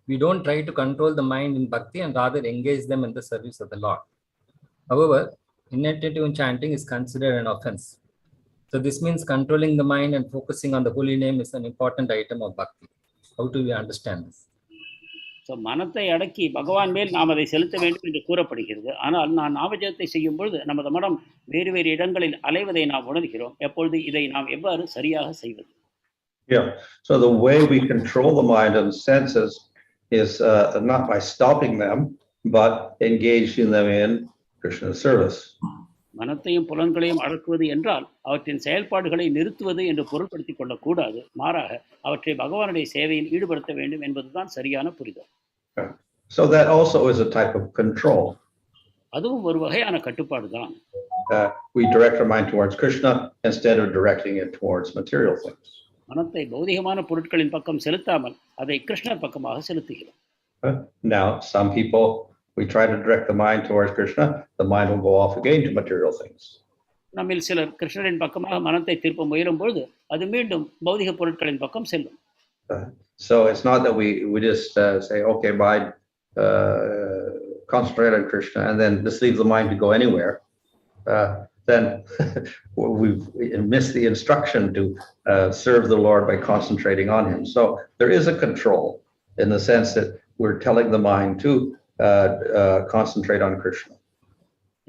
we don't try to control the mind in bhakti and rather engage them in the service of the Lord. However, inattentive chanting is considered an offense. So this means controlling the mind and focusing on the holy name is an important item of bhakti. How do we understand this? So மனத்தை அடக்கி பகவான் மேல் நாம் அதை செலுத்த வேண்டும் என்று கூறப்படுகிறது. ஆனால் நான் நாமஜபத்தை செய்யும் பொழுது நமது மனம் வேறு வேறு இடங்களில் அலைவதை நாம் உணர்கிறோம். எப்பொழுது இதை நாம் எவ்வாறு சரியாக செய்வது? Yeah. So the way we control the mind and senses is not by stopping them, but engaging them in Krishna's service. மனத்தையும் புலன்களையும் அடக்குவது என்றால் அவற்றின் செயல்பாடுகளை நிறுத்துவது என்று பொருள்படுத்திக் கொள்ளக்கூடாது. மாறாக அவற்றை பகவானுடைய சேவையில் ஈடுபடுத்த வேண்டும் என்பதுதான் சரியான புரிதல். So that also is a type of control. அதுவும் ஒரு வகையான கட்டுப்பாடு தான். We direct our mind towards Krishna instead of directing it towards material things. மனத்தை பௌதிகமான பொருட்களின் பக்கம் செலுத்தாமல் அதை கிருஷ்ணர் பக்கமாக செலுத்துகிறோம். Now, some people, we try to direct the mind towards Krishna, the mind will go off again to material things. நம்மில் சிலர் கிருஷ்ணரின் பக்கமாக மனத்தை திருப்ப முயலும் பொழுது அது மீண்டும் பௌதிக பொருட்களின் பக்கம் செல்லும். So it's not that we just say, okay, mind, concentrate on Krishna and then just leave the mind to go anywhere. Then we've missed the instruction to serve the Lord by concentrating on him. So there is a control in the sense that we're telling the mind to concentrate on Krishna.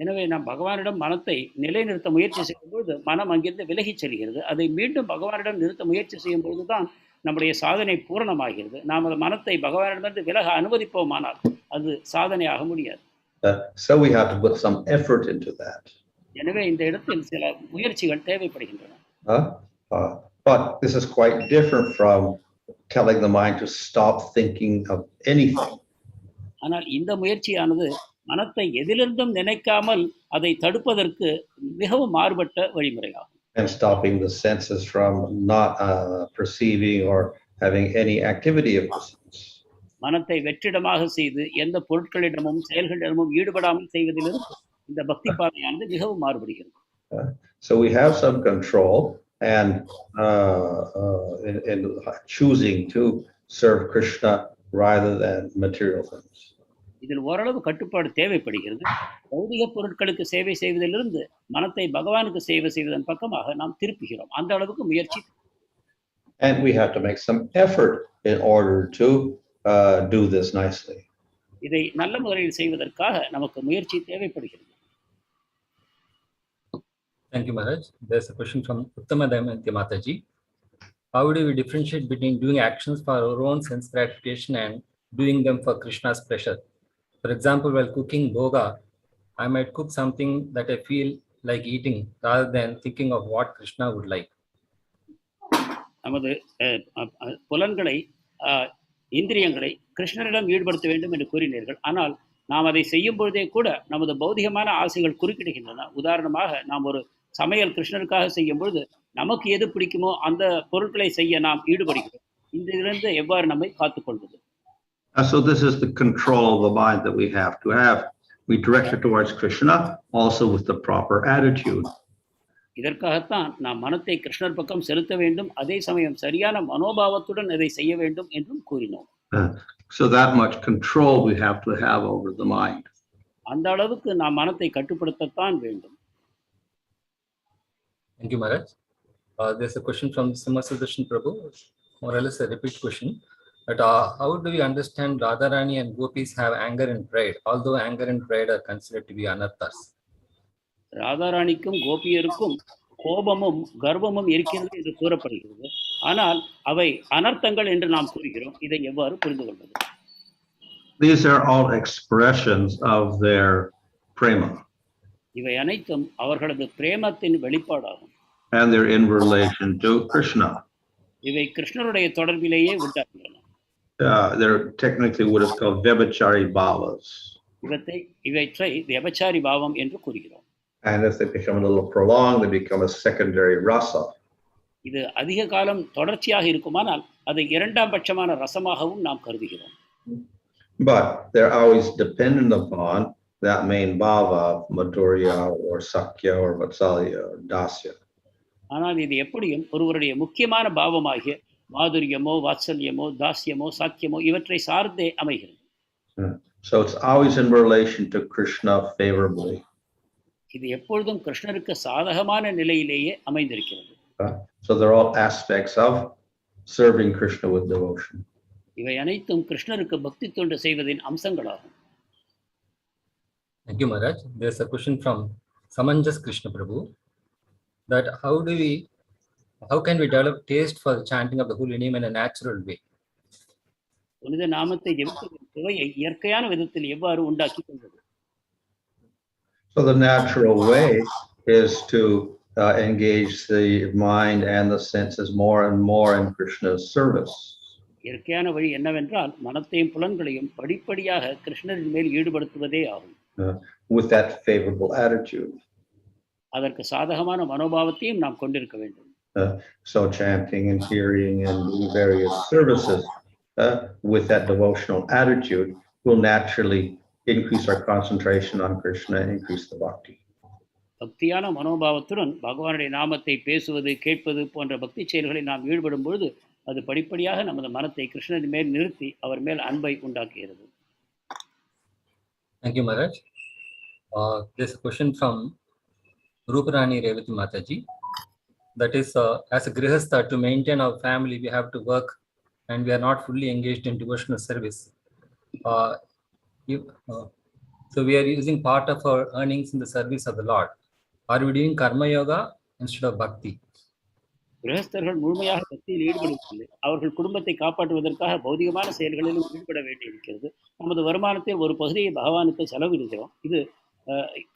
எனவே நாம் பகவானிடம் மனத்தை நிலைநிறுத்த முயற்சி செய்யும் பொழுது மனம் அங்கிருந்து விலகிச் செல்கிறது. அதை மீண்டும் பகவானிடம் நிறுத்த முயற்சி செய்யும் பொழுதுதான் நம்முடைய சாதனை பூரணமாகிறது. நாம் மனத்தை பகவானிடமிருந்து விலக அனுமதிப்போமானால் அது சாதனையாக முடியாது. So we have to put some effort into that. எனவே இந்த இடத்தில் சில முயற்சிகள் தேவைப்படுகின்றன. But this is quite different from telling the mind to stop thinking of anything. ஆனால் இந்த முயற்சியானது மனத்தை எதிலிருந்தும் நினைக்காமல் அதை தடுப்பதற்கு மிகவும் மாறுபட்ட வழிமுறையாகும். And stopping the senses from not perceiving or having any activity of the sense. மனத்தை வெற்றிடமாக செய்து எந்த பொருட்களிடமும் செயல்களிடமும் ஈடுபடாமல் செய்வதிலிருந்து இந்த பக்தி பாதையானது மிகவும் மாறுபடுகிறது. So we have some control and in choosing to serve Krishna rather than material things. இதில் ஓரளவு கட்டுப்பாடு தேவைப்படுகிறது. பௌதிக பொருட்களுக்கு சேவை செய்வதிலிருந்து மனத்தை பகவானுக்கு சேவை செய்வதன் பக்கமாக நாம் திருப்புகிறோம். அந்த அளவுக்கு முயற்சி. And we have to make some effort in order to do this nicely. இதை நல்ல முறையில் செய்வதற்காக நமக்கு முயற்சி தேவைப்படுகிறது. Thank you, Maharaj. There's a question from Uttamadamayanti Mataji. How do we differentiate between doing actions for our own sense gratification and doing them for Krishna's pleasure? For example, while cooking bhoga, I might cook something that I feel like eating rather than thinking of what Krishna would like. நமது புலன்களை இந்திரியங்களை கிருஷ்ணரிடம் ஈடுபடுத்த வேண்டும் என்று கூறினீர்கள். ஆனால் நாம் அதை செய்யும் பொழுதே கூட நமது பௌதிகமான ஆசைகள் குறுக்கிடுகின்றன. உதாரணமாக நாம் ஒரு சமையல் கிருஷ்ணருக்காக செய்யும் பொழுது நமக்கு எது பிடிக்குமோ அந்த பொருட்களை செய்ய நாம் ஈடுபடுகிறோம். இதிலிருந்து எவ்வாறு நம்மை காத்துக்கொள்வது? So this is the control of the mind that we have to have. We direct it towards Krishna also with the proper attitude. இதற்காகத்தான் நாம் மனத்தை கிருஷ்ணர் பக்கம் செலுத்த வேண்டும், அதே சமயம் சரியான மனோபாவத்துடன் அதை செய்ய வேண்டும் என்றும் கூறினோம். So that much control we have to have over the mind. அந்த அளவுக்கு நாம் மனத்தை கட்டுப்படுத்தத்தான் வேண்டும். Thank you, Maharaj. There's a question from Simhasudarshan Prabhu, more or less a repeat question. But how do we understand Radharani and gopis have anger and pride, although anger and pride are considered to be anarthas? ராதாராணிக்கும் கோபியருக்கும் கோபமும் கர்வமும் இருக்கிறது என்று கூறப்படுகிறது. ஆனால் அவை அனர்த்தங்கள் என்று நாம் கூறுகிறோம். இதை எவ்வாறு புரிந்து கொள்வது? These are all expressions of their prema. இவை அனைத்தும் அவர்களது பிரேமத்தின் வெளிப்பாடாகும். And they're in relation to Krishna. இவை கிருஷ்ணருடைய தொடர்பிலேயே உண்டாகின்றன. They're technically what is called vyabhachari bhavas. இவற்றை வியபச்சாரி பாவம் என்று கூறுகிறோம். And if they become a little prolonged, they become a secondary rasa. இது அதிக காலம் தொடர்ச்சியாக இருக்குமானால் அதை இரண்டாம் பட்சமான ரசமாகவும் நாம் கருதுகிறோம். But they're always dependent upon that main bhava of madhurya or sakya or vatsalya or dasya. ஆனால் இது எப்படியும் ஒருவருடைய முக்கியமான பாவமாகிய மாதுரியமோ வாத்சல்யமோ தாஸ்யமோ சாக்கியமோ இவற்றை சார்ந்தே அமைகிறது. So it's always in relation to Krishna favorably. இது எப்பொழுதும் கிருஷ்ணருக்கு சாதகமான நிலையிலேயே அமைந்திருக்கிறது. So they're all aspects of serving Krishna with devotion. இவை அனைத்தும் கிருஷ்ணருக்கு பக்தி தொண்டு செய்வதின் அம்சங்களாகும். Thank you, Maharaj. There's a question from Samanjas Krishna Prabhu, that how can we develop taste for the chanting of the holy name in a natural way? புனித நாமத்தை ஜெபிப்பதன் சுவையை இயற்கையான விதத்தில் எவ்வாறு உண்டாக்கி கொள்வது? So the natural way is to engage the mind and the senses more and more in Krishna's service. இயற்கையான வழி என்னவென்றால் மனத்தையும் புலன்களையும் படிப்படியாக கிருஷ்ணரின் மேல் ஈடுபடுத்துவதே ஆகும். With that favorable attitude. அதற்கு சாதகமான மனோபாவத்தையும் நாம் கொண்டிருக்க வேண்டும். So chanting and hearing and doing various services with that devotional attitude will naturally increase our concentration on Krishna and increase the bhakti. பக்தியான மனோபாவத்துடன் பகவானுடைய நாமத்தை பேசுவது கேட்பது போன்ற பக்தி செயல்களில் நாம் ஈடுபடும் பொழுது அது படிப்படியாக நமது மனத்தை கிருஷ்ணரின் மேல் நிறுத்தி அவர் மேல் அன்பை உண்டாக்குகிறது. Thank you, Maharaj. There's a question from Ruparani Revati Mataji. That is, as a grihastha, to maintain our family, we have to work and we are not fully engaged in devotional service. So we are using part of our earnings in the service of the Lord. Are we doing karma yoga instead of bhakti? கிரகஸ்தர்கள் முழுமையாக பக்தியில் ஈடுபடுவதில்லை. அவர்கள் குடும்பத்தை காப்பாற்றுவதற்காக பௌதிகமான செயல்களிலும் ஈடுபட வேண்டியிருக்கிறது. நமது வருமானத்தில் ஒரு பகுதியை பகவானுக்கு செலவிடுகிறோம். இது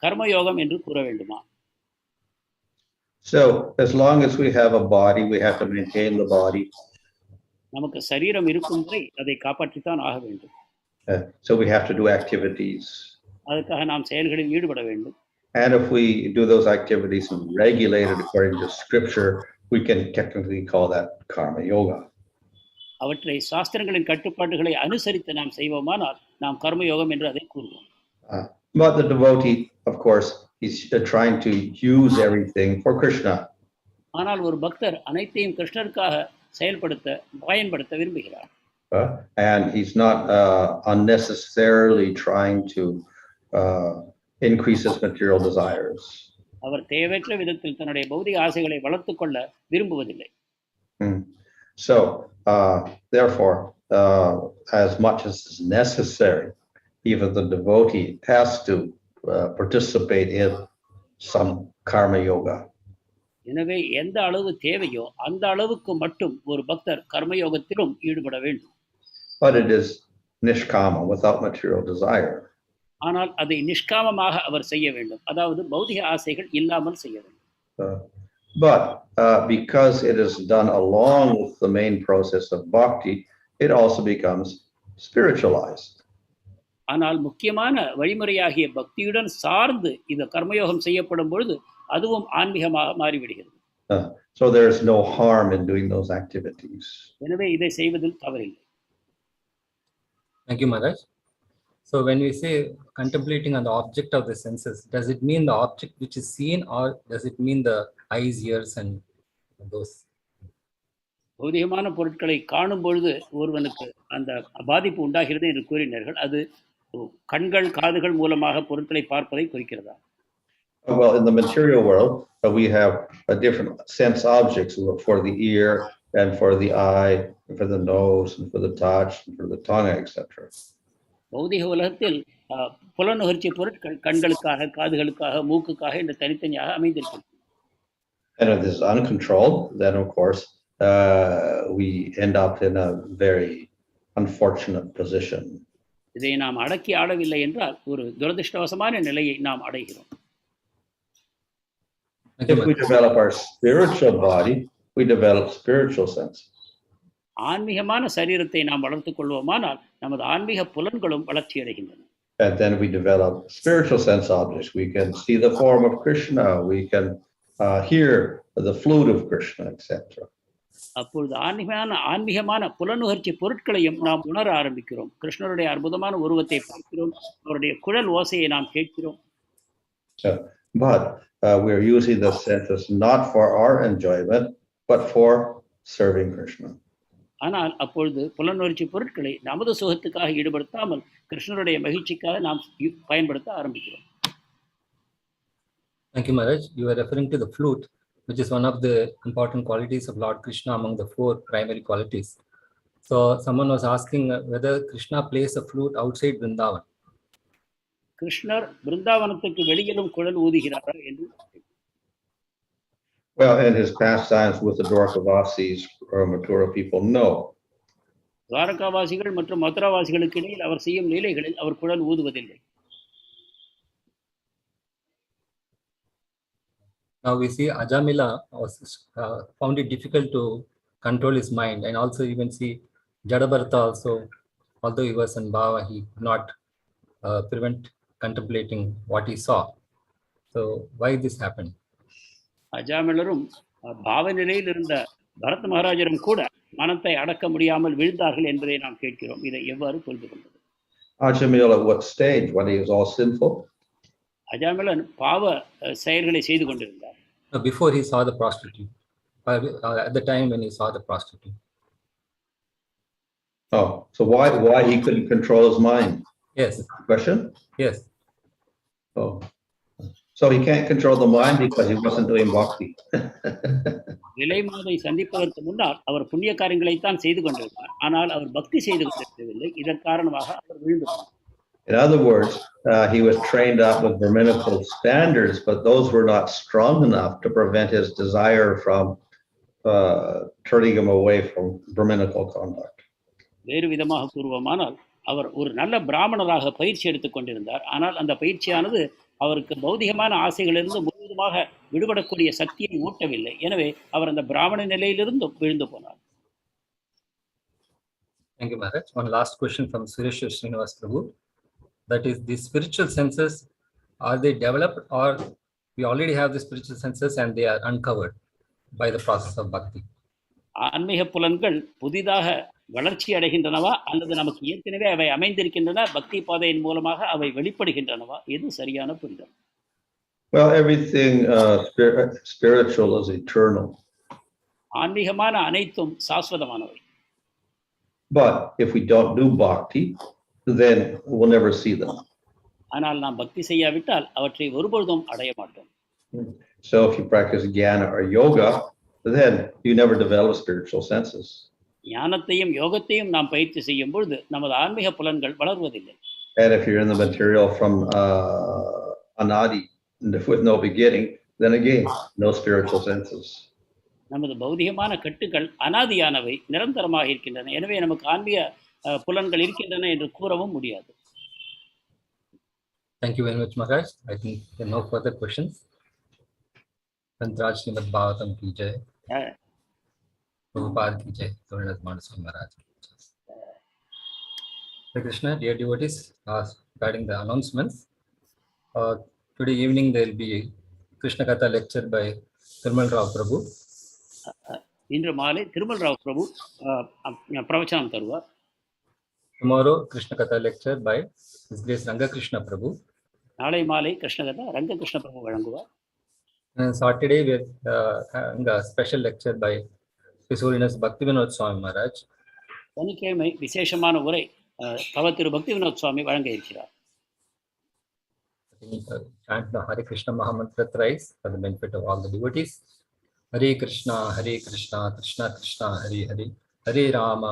கர்மயோகம் என்று கூற வேண்டுமா? So as long as we have a body, we have to maintain the body. நமக்கு சரீரம் இருக்கும் வரை அதை காப்பாற்றித்தான் ஆக வேண்டும். So we have to do activities. அதற்காக நாம் செயல்களில் ஈடுபட வேண்டும். And if we do those activities regulated according to scripture, we can technically call that karma yoga. அவற்றை சாஸ்திரங்களின் கட்டுப்பாடுகளை அனுசரித்து நாம் செய்வோமானால் நாம் கர்மயோகம் என்று அதை கூறுவோம். But the devotee, of course, is trying to use everything for Krishna. ஆனால் ஒரு பக்தர் அனைத்தையும் கிருஷ்ணருக்காக பயன்படுத்த விரும்புகிறார். And he's not unnecessarily trying to increase his material desires. அவர் தேவையற்ற விதத்தில் தன்னுடைய பௌதிக ஆசைகளை வளர்த்துக் கொள்ள விரும்புவதில்லை. So therefore, as much as is necessary, even the devotee has to participate in some karma yoga. எனவே எந்த அளவு தேவையோ அந்த அளவுக்கு மட்டும் ஒரு பக்தர் கர்மயோகத்திலும் ஈடுபட வேண்டும். But it is nishkama, without material desire. ஆனால் அதை நிஷ்காமமாக அவர் செய்ய வேண்டும். அதாவது பௌதிக ஆசைகள் இல்லாமல் செய்ய வேண்டும். But because it is done along with the main process of bhakti, it also becomes spiritualized. ஆனால் முக்கியமான வழிமுறையாகிய பக்தியுடன் சார்ந்து இந்த கர்மயோகம் செய்யப்படும் பொழுது அதுவும் ஆன்மீகமாக மாறிவிடுகிறது. So there is no harm in doing those activities. எனவே இதை செய்வதில் தவறில்லை. Thank you, Maharaj. So when we say contemplating on the object of the senses, does it mean the object which is seen, or does it mean the eyes, ears and those? பௌதிகமான பொருட்களை காணும் பொழுது ஒருவனுக்கு அந்த பாதிப்பு உண்டாகிறது என்று கூறினார்கள். அது கண்கள் காதுகள் மூலமாக பொருட்களை பார்ப்பதை குறிக்கிறதா? Well, in the material world, we have different sense objects for the ear and for the eye, and for the nose, and for the touch, and for the tongue, etc. பௌதிக உலகத்தில் புலனுகர்ச்சி பொருட்கள் கண்களுக்காக காதுகளுக்காக மூக்குக்காக என்று தனித்தனியாக அமைந்திருக்கிறது. And if this is uncontrolled, then of course we end up in a very unfortunate position. இதை நாம் அடக்கி ஆடவில்லை என்றால் ஒரு துரதிர்ஷ்டவசமான நிலையை நாம் அடைகிறோம். If we develop our spiritual body, we develop spiritual senses. ஆன்மீகமான சரீரத்தை நாம் வளர்த்துக் கொள்வோமானால் நமது ஆன்மீக புலன்களும் வளர்ச்சி அடைகின்றன. And then we develop spiritual sense objects. We can see the form of Krishna. We can hear the flute of Krishna, etc. அப்பொழுது ஆன்மீகமான புலனுகர்ச்சி பொருட்களையும் நாம் உணர ஆரம்பிக்கிறோம். கிருஷ்ணருடைய அற்புதமான உருவத்தை பார்க்கிறோம். அவருடைய குழல் ஓசையை நாம் கேட்கிறோம். But we are using the senses not for our enjoyment, but for serving Krishna. ஆனால் அப்பொழுது புலனுணர்ச்சி பொருட்களை நமது சுகத்துக்காக ஈடுபடுத்தாமல் கிருஷ்ணருடைய மகிழ்ச்சிக்காக நாம் பயன்படுத்த ஆரம்பிக்கிறோம். Thank you, Maharaj. You are referring to the flute, which is one of the important qualities of Lord Kṛṣṇa among the 4 primary qualities. So someone was asking whether Krishna plays a flute outside Vrindavan. கிருஷ்ணர் பிருந்தாவனத்துக்கு வெளியிலும் குழல் ஊதுகிறாரா என்று. Well, in his pastimes with the Dwarkavasis or Mathura people, no. துவாரகாவாசிகள் மற்றும் மதுராவாசிகளுக்கு இடையில் அவர் செய்யும் லீலைகளில் அவர் குழல் ஊதுவதில்லை. Now we see Ajamila found it difficult to control his mind, and also even see Jadabharata also, although he was in Bhava, he could not prevent contemplating what he saw. So why this happened? அஜாமிளரும் பாவ நிலையில் இருந்த பரத் மகாராஜரும் கூட மனத்தை அடக்க முடியாமல் விழுந்தார்கள் என்பதை நாம் கேட்கிறோம். இதை எவ்வாறு புரிந்து கொண்டது? Ajamila at what stage? When he was all sinful? Ajamilan பாவ செயல்களை செய்து கொண்டிருந்தார். Before he saw the prostitute, at the time when he saw the prostitute. Oh, so why he couldn't control his mind? Yes. Question? Yes. Oh, so he can't control the mind because he wasn't doing bhakti. விலை மாதை சந்திப்பதற்கு முன்னால் அவர் புண்ணிய காரியங்களைத்தான் செய்து கொண்டிருந்தார். ஆனால் அவர் பக்தி செய்து கொண்டிருக்கவில்லை. இதன் காரணமாக அவர் விழுந்து போனார். In other words, he was trained up with Brahminical standards, but those were not strong enough to prevent his desire from turning him away from Brahminical conduct. வேறு விதமாக கூறுவோமானால் அவர் ஒரு நல்ல பிராமணராக பயிற்சி எடுத்துக் கொண்டிருந்தார். ஆனால் அந்த பயிற்சியானது அவருக்கு பௌதிகமான ஆசைகளிலிருந்து முழுவதுமாக விடுபடக்கூடிய சக்தியை ஊட்டவில்லை. எனவே அவர் அந்த பிராமண நிலையிலிருந்து விழுந்து போனார். Thank you, Maharaj. One last question from Suresh Srinivas Prabhu. That is, the spiritual senses, are they developed, or we already have the spiritual senses and they are uncovered by the process of bhakti? ஆன்மீக புலன்கள் புதிதாக வளர்ச்சி அடைகின்றனவா அல்லது நமக்கு ஏற்கனவே அவை அமைந்திருக்கின்றன, பக்தி பாதையின் மூலமாக அவை வெளிப்படுகின்றனவா? எது சரியான புரிதல்? Well, everything spiritual is eternal. ஆன்மீகமான அனைத்தும் சாஸ்வதமானவை. But if we don't do bhakti, then we'll never see them. ஆனால் நாம் பக்தி செய்யாவிட்டால் அவற்றை ஒருபொழுதும் அடைய மாட்டோம். So if you practice jnana or yoga, then you never develop spiritual senses. ஞானத்தையும் யோகத்தையும் நாம் பயிற்சி செய்யும் பொழுது நமது ஆன்மீக புலன்கள் வளர்வதில்லை. And if you're in the material from anadi, with no beginning, then again, no spiritual senses. நமது பௌதிகமான கட்டுகள் அனாதியானவை, நிரந்தரமாக இருக்கின்றன. எனவே நமக்கு ஆன்மீக புலன்கள் இருக்கின்றன என்று கூறவும் முடியாது. Thank you very much, Maharaj. I think there are no further questions. Santraj Srimad Bhagavatam ki jai. Prabhupada ki jai. Glorious Maharaj. Hare Krishna, dear devotees, regarding the announcements, today evening there will be Krishna Katha lecture by Thirumal Rao Prabhu. இன்று மாலை திருமல் ராவ் பிரபு பிரவச்சனம் தருவார். Tomorrow, Krishna Katha lecture by His Grace Ranga Kṛṣṇa Prabhu. நாளை மாலை கிருஷ்ண கதா ரங்க கிருஷ்ண பிரபு வழங்குவார். And Saturday we are having a special lecture by His Holiness Bhaktivinoda Swami Maharaj. சனிக்கிழமை விசேஷமான உரை தவ திரு பக்திவினோத் சுவாமி வழங்க இருக்கிறார். Chant the Hare Krishna Mahamantra thrice for the benefit of all the devotees. Hare Krishna, Krishna Krishna, Hare Hare. Hare Rama,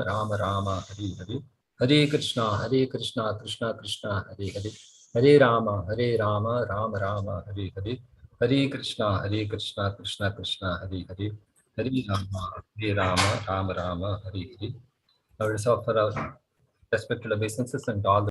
Rama Rama, Hare Hare. Hare Krishna, Krishna Krishna, Hare Hare. Hare Rama, Rama Rama, Hare Hare. Hare Krishna, Krishna Krishna, Hare Hare. Hare Rama, Rama Rama, Hare Hare. Now let's offer our respected obeisances and all the